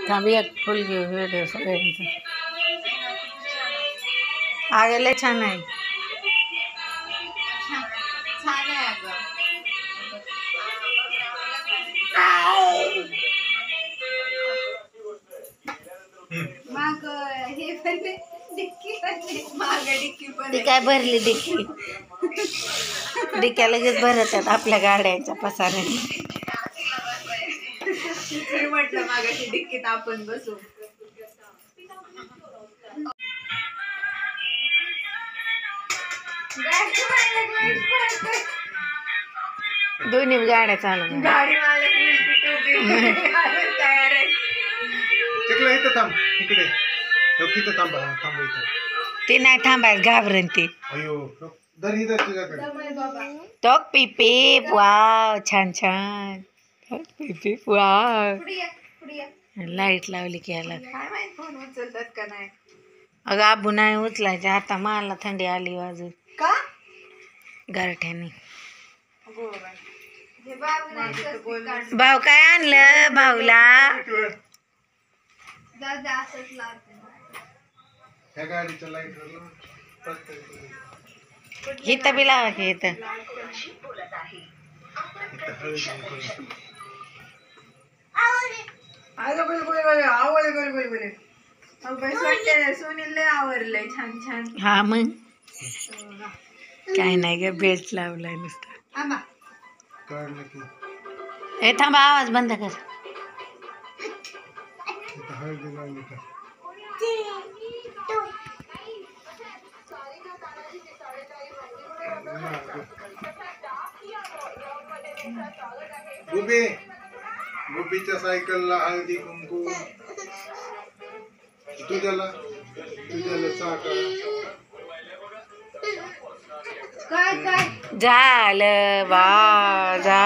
थांब एक फुल घेऊ व्हिडिओ सगळ्यांचं. अगं लय छान आहे. छान आहे अगं. माग हे पण डिक्की पण माग डिक्की पण ती काय भरली डिक्की. डिक्क्या लगेच भरतात आपल्या गाड्यांच्या पसाऱ्याने. म्हटलं मागाशी डिक्कीत आपण बसू. दोन्ही गाड्या चालू. गाडी मालक तयार आहे. इथं थांब इकडे थांब इथं. ती नाही थांबायला घाबरण ती. अयो दर इधर तुझ्याकडे. टॉक पिपी वाव छान छान. टॉक पिपी वाव. लाईट लावली की याला. काय माहित फोन उचलतात का नाही. अगं आबू नाही उचलायचे आता. मला थंडी आली अजून का गारठ्याने. भाऊ भाऊ काय आणलं भाऊला. ह्या गाडीच्या लाईट इथं बी लावा की इथं. सुनील लय आवरलंय छान छान. हा मग काय नाही ग बेल्ट लावलाय नुसतं. आंबा काढलं की हे थांबा आवाज बंद कर. हळदी लावली का. गुबीच्या सायकलला हळदी कुंकू. तुझ्याला चाका. काय काय झालं वा जा.